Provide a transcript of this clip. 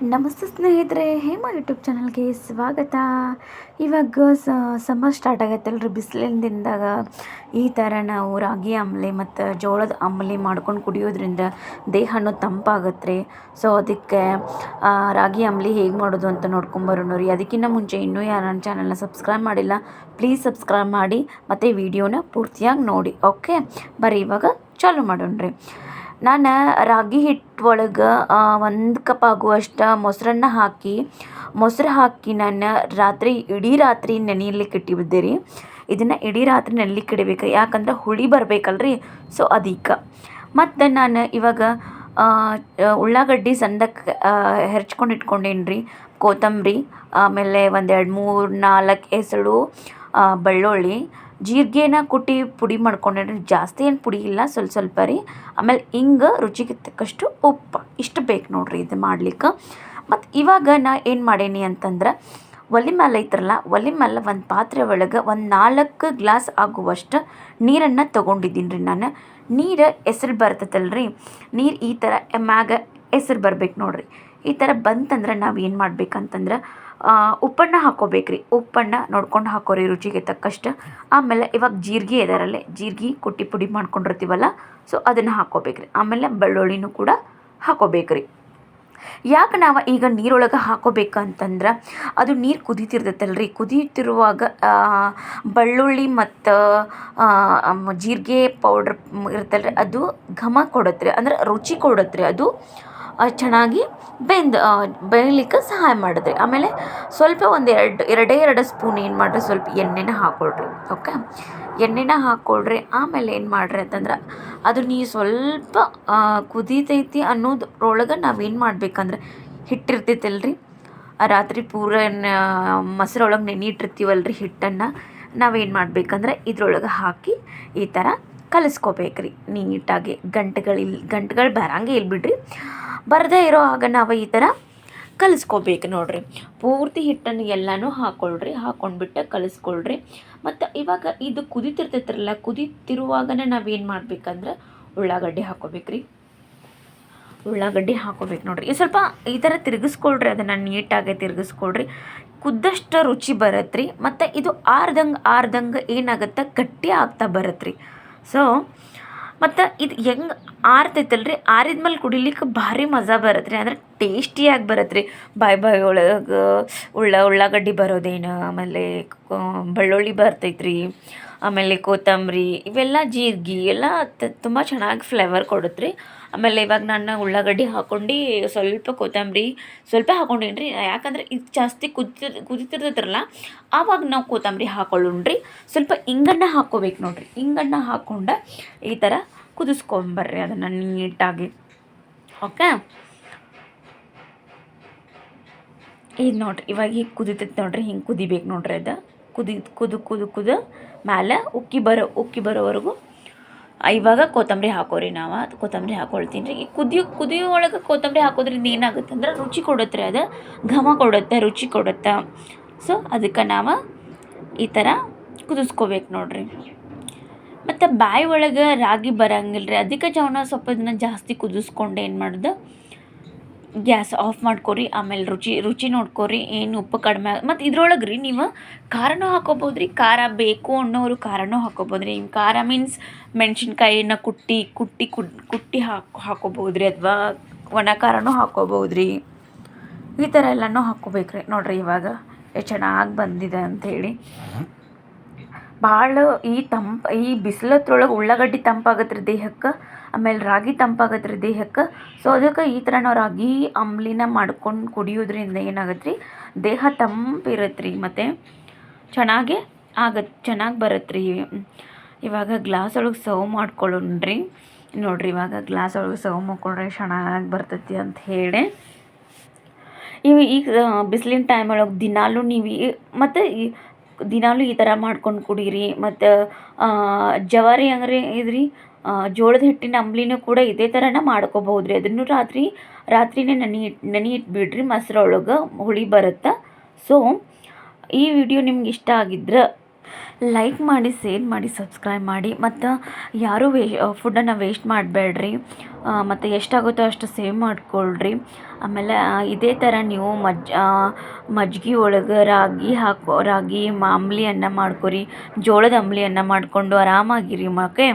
ನಮಸ್ತೆ ಸ್ನೇಹಿತರೆ, ಹೇಮಾ ಯೂಟ್ಯೂಬ್ ಚಾನಲ್ಗೆ ಸ್ವಾಗತ. ಇವಾಗ ಸಮ್ಮರ್ ಸ್ಟಾರ್ಟ್ ಆಗತ್ತಲ್ರಿ. ಬಿಸಿಲಿನ ದಿನದಾಗ ಈ ಥರ ನಾವು ರಾಗಿ ಅಂಬಲಿ ಮತ್ತು ಜೋಳದ ಅಂಬಲಿ ಮಾಡ್ಕೊಂಡು ಕುಡಿಯೋದ್ರಿಂದ ದೇಹನೂ ತಂಪಾಗತ್ತೆ ರೀ. ಸೊ ಅದಕ್ಕೆ ರಾಗಿ ಅಂಬಲಿ ಹೇಗೆ ಮಾಡೋದು ಅಂತ ನೋಡ್ಕೊಂಬರೋಣ ರೀ. ಅದಕ್ಕಿಂತ ಮುಂಚೆ ಇನ್ನೂ ಯಾರು ನನ್ನ ಚಾನಲ್ನ ಸಬ್ಸ್ಕ್ರೈಬ್ ಮಾಡಿಲ್ಲ, ಪ್ಲೀಸ್ ಸಬ್ಸ್ಕ್ರೈಬ್ ಮಾಡಿ ಮತ್ತು ವಿಡಿಯೋನ ಪೂರ್ತಿಯಾಗಿ ನೋಡಿ. ಓಕೆ, ಬರ್ರಿ ಇವಾಗ ಚಾಲೂ ಮಾಡೋಣ ರೀ. ನಾನು ರಾಗಿ ಹಿಟ್ಟು ಒಳಗೆ 1 ಕಪ್ ಆಗುವಷ್ಟು ಮೊಸರನ್ನ ಹಾಕಿ ನಾನು ಇಡೀ ರಾತ್ರಿ ನೆನೆಯಲಿಕ್ಕೆ ಇಟ್ಟಿದ್ದೆ ರೀ. ಇದನ್ನು ಇಡೀ ರಾತ್ರಿ ನೆನೆಲಿಕ್ಕೆ ಇಡಬೇಕು, ಯಾಕಂದ್ರೆ ಹುಳಿ ಬರಬೇಕಲ್ರಿ. ಸೊ ಅದಕ್ಕೆ ಮತ್ತು ನಾನು ಇವಾಗ ಉಳ್ಳಾಗಡ್ಡಿ ಸಣ್ಣಕ್ಕೆ ಹೆರ್ಚ್ಕೊಂಡು ಇಟ್ಕೊಂಡೇನಿ ರೀ. ಕೊತ್ತಂಬರಿ, ಆಮೇಲೆ 1 2 3 4 ಎಸಳು ಬೆಳ್ಳುಳ್ಳಿ, ಜೀರಿಗೆನ ಕುಟ್ಟಿ ಪುಡಿ ಮಾಡ್ಕೊಂಡೇನಿ ರೀ. ಜಾಸ್ತಿ ಏನು ಪುಡಿ ಇಲ್ಲ, ಸ್ವಲ್ಪ ರೀ. ಆಮೇಲೆ ಹಿಂಗೆ ರುಚಿಗೆ ತಕ್ಕಷ್ಟು ಉಪ್ಪು, ಇಷ್ಟು ಬೇಕು ನೋಡಿರಿ ಇದು ಮಾಡ್ಲಿಕ್ಕೆ. ಮತ್ತು ಇವಾಗ ನಾ ಏನು ಮಾಡೇನಿ ಅಂತಂದ್ರೆ, ಒಲೆ ಮೇಲೆ ಐತ್ರಲ್ಲ, ಒಲೆ ಮೇಲೆ ಒಂದು ಪಾತ್ರೆ ಒಳಗೆ 4 ಗ್ಲಾಸ್ ಆಗುವಷ್ಟು ನೀರನ್ನು ತೊಗೊಂಡಿದ್ದೀನಿ ರೀ. ನಾನು ನೀರು ಎಸರು ಬರ್ತೈತಲ್ರಿ, ನೀರು ಈ ಥರ ಮ್ಯಾಗ ಎಸರು ಬರ್ಬೇಕು ನೋಡಿರಿ. ಈ ಥರ ಬಂತಂದ್ರೆ ನಾವು ಏನು ಮಾಡ್ಬೇಕಂತಂದ್ರೆ ಉಪ್ಪನ್ನು ಹಾಕ್ಕೋಬೇಕ್ರಿ. ಉಪ್ಪನ್ನು ನೋಡ್ಕೊಂಡು ಹಾಕೋರಿ ರುಚಿಗೆ ತಕ್ಕಷ್ಟು. ಆಮೇಲೆ ಇವಾಗ ಜೀರಿಗೆ ಇದರಲ್ಲೇ ಜೀರಿಗೆ ಕುಟ್ಟಿ ಪುಡಿ ಮಾಡ್ಕೊಂಡಿರ್ತೀವಲ್ಲ, ಸೊ ಅದನ್ನು ಹಾಕ್ಕೋಬೇಕ್ರಿ. ಆಮೇಲೆ ಬೆಳ್ಳುಳ್ಳಿನೂ ಕೂಡ ಹಾಕ್ಕೋಬೇಕ್ರಿ. ಯಾಕೆ ನಾವು ಈಗ ನೀರೊಳಗೆ ಹಾಕೋಬೇಕಂತಂದ್ರೆ, ಅದು ನೀರು ಕುದೀತಿರ್ತೈತಲ್ರಿ. ಕುದೀತಿರುವಾಗ ಬೆಳ್ಳುಳ್ಳಿ ಮತ್ತು ಜೀರಿಗೆ ಪೌಡ್ರ್ ಇರ್ತಲ್ರಿ, ಅದು ಘಮ ಕೊಡುತ್ತೆ, ಅಂದ್ರೆ ರುಚಿ ಕೊಡುತ್ತೆ. ಅದು ಚೆನ್ನಾಗಿ ಬೇಯಲಿಕ್ಕೆ ಸಹಾಯ ಮಾಡಿದ್ರಿ. ಆಮೇಲೆ ಸ್ವಲ್ಪ ಎರಡೇ ಸ್ಪೂನ್ ಏನು ಮಾಡಿರಿ, ಸ್ವಲ್ಪ ಎಣ್ಣೆನ ಹಾಕ್ಕೊಳ್ರಿ. ಓಕೆ, ಎಣ್ಣೆನ ಹಾಕ್ಕೊಳ್ರಿ. ಆಮೇಲೆ ಏನು ಮಾಡಿರಿ ಅಂತಂದ್ರೆ, ಅದು ನೀವು ಸ್ವಲ್ಪ ಕುದೀತೈತಿ ಅನ್ನೋದ್ರೊಳಗೆ ನಾವೇನು ಮಾಡ್ಬೇಕಂದ್ರೆ, ಹಿಟ್ಟಿರ್ತೈತಲ್ರಿ, ರಾತ್ರಿ ಪೂರ ಮೊಸರೊಳಗೆ ನೆನಿಟ್ಟಿರ್ತೀವಲ್ರಿ ಹಿಟ್ಟನ್ನು, ನಾವೇನು ಮಾಡ್ಬೇಕಂದ್ರೆ ಇದ್ರೊಳಗೆ ಹಾಕಿ ಈ ಥರ ಕಲಿಸ್ಕೋಬೇಕ್ರಿ ನೀಟಾಗಿ. ಗಂಟುಗಳು ಬರಂಗೆ ಇಲ್ಲ ಬಿಡ್ರಿ, ಬರದೇ ಇರೋ ಆಗ ನಾವು ಈ ಥರ ಕಲಿಸ್ಕೋಬೇಕು ನೋಡಿರಿ. ಪೂರ್ತಿ ಹಿಟ್ಟನ್ನು ಎಲ್ಲನೂ ಹಾಕ್ಕೊಂಡ್ಬಿಟ್ಟು ಕಲಿಸ್ಕೊಳ್ರಿ. ಮತ್ತು ಇವಾಗ ಇದು ಕುದೀತಿರ್ತೈತ್ರಲ್ಲ, ಕುದೀತಿರುವಾಗನೇ ನಾವೇನು ಮಾಡ್ಬೇಕಂದ್ರೆ ಉಳ್ಳಾಗಡ್ಡಿ ಹಾಕ್ಕೋಬೇಕ್ರಿ. ಉಳ್ಳಾಗಡ್ಡಿ ಹಾಕ್ಕೋಬೇಕು ನೋಡಿರಿ. ಸ್ವಲ್ಪ ಈ ಥರ ತಿರುಗಿಸ್ಕೊಳ್ರಿ, ಅದನ್ನು ನೀಟಾಗಿ ತಿರುಗಿಸ್ಕೊಳ್ರಿ. ಕುದ್ದಷ್ಟು ರುಚಿ ಬರತ್ತೆ ರೀ. ಮತ್ತು ಇದು ಆರ್ದಂಗೆ ಏನಾಗುತ್ತೆ, ಗಟ್ಟಿ ಆಗ್ತಾ ಬರತ್ತೆ ರೀ. ಸೊ ಮತ್ತು ಇದು ಹೆಂಗೆ ಆರ್ತೈತಲ್ರಿ, ಆರಿದ್ಮೇಲೆ ಕುಡಿಲಿಕ್ಕೆ ಭಾರಿ ಮಜಾ ಬರತ್ತೆ ರೀ. ಅಂದ್ರೆ ಟೇಸ್ಟಿಯಾಗಿ ಬರತ್ತೆ ರೀ. ಬಾಯಿ ಒಳಗೆ ಉಳ್ಳಾಗಡ್ಡಿ ಬರೋದೇನು, ಆಮೇಲೆ ಬೆಳ್ಳುಳ್ಳಿ ಬರ್ತೈತ್ರಿ, ಆಮೇಲೆ ಕೊತ್ತಂಬರಿ, ಇವೆಲ್ಲ ಜೀರಿಗೆ ಎಲ್ಲ ತುಂಬ ಚೆನ್ನಾಗಿ ಫ್ಲೇವರ್ ಕೊಡುತ್ತೆ ರೀ. ಆಮೇಲೆ ಇವಾಗ ನಾನು ಉಳ್ಳಾಗಡ್ಡಿ ಹಾಕ್ಕೊಂಡು ಸ್ವಲ್ಪ ಕೊತ್ತಂಬರಿ ಸ್ವಲ್ಪ ಹಾಕ್ಕೊಂಡೇನಿ ರೀ. ಯಾಕಂದ್ರೆ ಇದು ಜಾಸ್ತಿ ಕುದಿತಿರ್ತೈತ್ರಲ್ಲ, ಆವಾಗ ನಾವು ಕೊತ್ತಂಬರಿ ಹಾಕ್ಕೊಳ್ಳೋಣ್ರಿ. ಸ್ವಲ್ಪ ಇಂಗನ್ನು ಹಾಕ್ಕೋಬೇಕು ನೋಡಿರಿ. ಇಂಗನ್ನು ಹಾಕ್ಕೊಂಡು ಈ ಥರ ಕುದಿಸ್ಕೊಂಬರ್ರಿ ಅದನ್ನು ನೀಟಾಗಿ. ಓಕೆ, ಇದು ನೋಡಿರಿ, ಇವಾಗ ಹೀಗೆ ಕುದಿತೈತೆ ನೋಡಿರಿ. ಹಿಂಗೆ ಕುದಿಬೇಕು ನೋಡಿರಿ. ಅದು ಕುದು ಮೇಲೆ ಉಕ್ಕಿ ಬರೋವರೆಗೂ ಇವಾಗ ಕೊತ್ತಂಬರಿ ಹಾಕೋರಿ. ನಾವು ಕೊತ್ತಂಬರಿ ಹಾಕ್ಕೊಳ್ತೀನಿ ರೀ. ಈ ಕುದಿಯೋ ಒಳಗೆ ಕೊತ್ತಂಬರಿ ಹಾಕೋದ್ರಿಂದ ಏನಾಗುತ್ತೆ ಅಂದ್ರೆ ರುಚಿ ಕೊಡುತ್ತೆ ರೀ. ಅದು ಘಮ ಕೊಡುತ್ತೆ, ರುಚಿ ಕೊಡುತ್ತೆ. ಸೊ ಅದಕ್ಕೆ ನಾವು ಈ ಥರ ಕುದಿಸ್ಕೋಬೇಕು ನೋಡಿರಿ. ಮತ್ತು ಬಾಯಿ ಒಳಗೆ ರಾಗಿ ಬರಂಗಿಲ್ಲ ರೀ. ಅದಕ್ಕೆ ಸ್ವಲ್ಪ ಇದನ್ನ ಜಾಸ್ತಿ ಕುದಿಸ್ಕೊಂಡು ಏನು ಮಾಡೋದು, ಗ್ಯಾಸ್ ಆಫ್ ಮಾಡ್ಕೊರಿ. ಆಮೇಲೆ ರುಚಿ ನೋಡ್ಕೊರಿ, ಏನು ಉಪ್ಪು ಕಡಿಮೆ. ಮತ್ತು ಇದ್ರೊಳಗೆ ರೀ ನೀವು ಖಾರನೂ ಹಾಕೋಬೋದು ರೀ. ಖಾರ ಬೇಕು ಅನ್ನೋರು ಖಾರನೂ ಹಾಕೋಬೋದು ರೀ. ಖಾರ ಮೀನ್ಸ್ ಮೆಣಸಿನ್ಕಾಯಿನ ಕುಟ್ಟಿ ಹಾಕೋಬೋದು ರೀ, ಅಥವಾ ಒಣ ಖಾರನೂ ಹಾಕೋಬೋದು ರೀ. ಈ ಥರ ಎಲ್ಲನೂ ಹಾಕ್ಕೋಬೇಕ್ರಿ ನೋಡಿರಿ. ಇವಾಗ ಎಷ್ಟು ಚೆನ್ನಾಗಿ ಬಂದಿದೆ ಅಂಥೇಳಿ. ಭಾಳ ಈ ಬಿಸಿಲತ್ರೊಳಗೆ ಉಳ್ಳಾಗಡ್ಡಿ ತಂಪಾಗತ್ತೆ ರೀ ದೇಹಕ್ಕೆ, ಆಮೇಲೆ ರಾಗಿ ತಂಪಾಗತ್ತೆ ರೀ ದೇಹಕ್ಕೆ. ಸೊ ಅದಕ್ಕೆ ಈ ಥರ ನಾವು ರಾಗಿ ಅಂಬಲಿನ ಮಾಡ್ಕೊಂಡು ಕುಡಿಯೋದ್ರಿಂದ ಏನಾಗತ್ತೆ ರೀ, ದೇಹ ತಂಪಿರತ್ತೆ ರೀ. ಮತ್ತು ಚೆನ್ನಾಗಿ ಬರತ್ತೆ ರೀ. ಇವಾಗ ಗ್ಲಾಸ್ ಒಳಗೆ ಸರ್ವ್ ಮಾಡ್ಕೊಳ್ಳೋಣ್ರಿ. ನೋಡಿರಿ, ಇವಾಗ ಗ್ಲಾಸ್ ಒಳಗೆ ಸರ್ವ್ ಮಾಡ್ಕೊಂಡ್ರೆ ಚೆನ್ನಾಗಿ ಬರ್ತೈತಿ ಅಂತ ಹೇಳಿ. ಈಗ ಬಿಸಿಲಿನ ಟೈಮ್ ಒಳಗೆ ದಿನಾಲೂ ಈ ಥರ ಮಾಡ್ಕೊಂಡು ಕುಡೀರಿ. ಮತ್ತು ಜವಾರಿ ಅಂಗರಿ ಇದ್ರಿ, ಜೋಳದ ಹಿಟ್ಟಿನ ಅಂಬಲಿನೂ ಕೂಡ ಇದೇ ಥರನೇ ಮಾಡ್ಕೋಬೋದು ರೀ. ಅದನ್ನು ರಾತ್ರಿನೇ ನೆನೆ ಇಟ್ಬಿಡ್ರಿ, ಮೊಸರೊಳಗೆ ಹುಳಿ ಬರುತ್ತೆ. ಸೊ ಈ ವಿಡಿಯೋ ನಿಮ್ಗೆ ಇಷ್ಟ ಆಗಿದ್ರೆ ಲೈಕ್ ಮಾಡಿ, ಶೇರ್ ಮಾಡಿ, ಸಬ್ಸ್ಕ್ರೈಬ್ ಮಾಡಿ. ಮತ್ತು ಯಾರೂ ಫುಡ್ಡನ್ನು ವೇಸ್ಟ್ ಮಾಡಬೇಡ್ರಿ. ಮತ್ತು ಎಷ್ಟಾಗುತ್ತೋ ಅಷ್ಟು ಸೇವ್ ಮಾಡಿಕೊಳ್ರಿ. ಆಮೇಲೆ ಇದೇ ಥರ ನೀವು ಮಜ್ಜಿಗೆ ಒಳಗೆ ರಾಗಿ ಅಂಬಲಿ ಅನ್ನ ಮಾಡ್ಕೊರಿ, ಜೋಳದ ಅಂಬಲಿ ಅನ್ನ ಮಾಡಿಕೊಂಡು ಆರಾಮಾಗಿರಿ. ಓಕೆ.